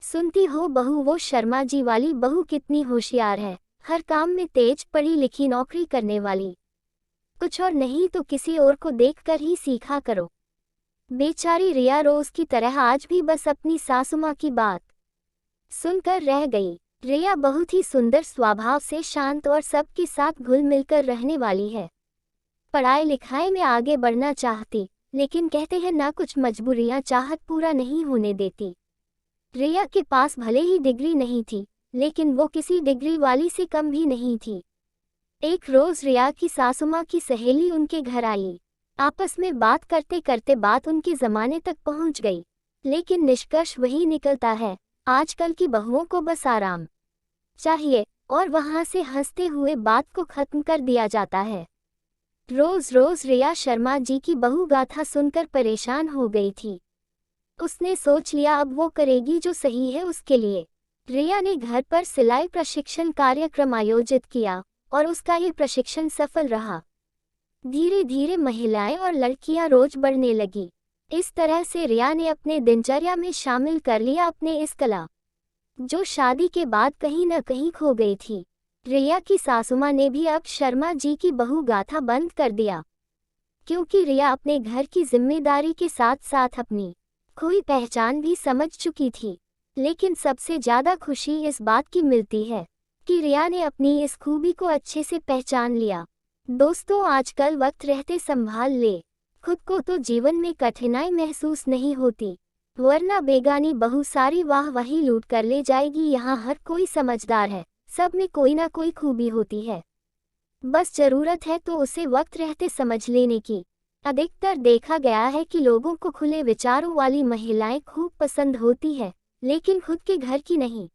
सुनती हो बहू, वो शर्मा जी वाली बहू कितनी होशियार है, हर काम में तेज, पढ़ी लिखी, नौकरी करने वाली। कुछ और नहीं तो किसी और को देखकर ही सीखा करो। बेचारी रिया रोज की तरह आज भी बस अपनी सासुमाँ की बात सुनकर रह गई। रिया बहुत ही सुंदर स्वभाव से, शांत और सबके साथ घुल मिलकर रहने वाली है। पढ़ाई लिखाई में आगे बढ़ना चाहती, लेकिन कहते हैं ना, कुछ मजबूरियां चाहत पूरा नहीं होने देती। रिया के पास भले ही डिग्री नहीं थी, लेकिन वो किसी डिग्री वाली से कम भी नहीं थी। एक रोज रिया की सासुमाँ की सहेली उनके घर आई। आपस में बात करते करते बात उनके जमाने तक पहुंच गई। लेकिन निष्कर्ष वही निकलता है, आजकल की बहुओं को बस आराम चाहिए, और वहां से हंसते हुए बात को खत्म कर दिया जाता है। रोज रोज रिया शर्मा जी की बहु गाथा सुनकर परेशान हो गई थी। उसने सोच लिया अब वो करेगी जो सही है उसके लिए। रिया ने घर पर सिलाई प्रशिक्षण कार्यक्रम आयोजित किया और उसका ये प्रशिक्षण सफल रहा। धीरे धीरे महिलाएं और लड़कियां रोज बढ़ने लगी। इस तरह से रिया ने अपने दिनचर्या में शामिल कर लिया अपने इस कला, जो शादी के बाद कहीं न कहीं खो गई थी। रिया की सासुमाँ ने भी अब शर्मा जी की बहु गाथा बंद कर दिया, क्योंकि रिया अपने घर की जिम्मेदारी के साथ साथ अपनी खोई पहचान भी समझ चुकी थी। लेकिन सबसे ज्यादा खुशी इस बात की मिलती है कि रिया ने अपनी इस खूबी को अच्छे से पहचान लिया। दोस्तों, आजकल वक्त रहते संभाल ले खुद को, तो जीवन में कठिनाई महसूस नहीं होती, वरना बेगानी बहू सारी वाहवाही लूट कर ले जाएगी। यहाँ हर कोई समझदार है, सब में कोई ना कोई खूबी होती है, बस जरूरत है तो उसे वक्त रहते समझ लेने की। अधिकतर देखा गया है कि लोगों को खुले विचारों वाली महिलाएं खूब पसंद होती है, लेकिन खुद के घर की नहीं।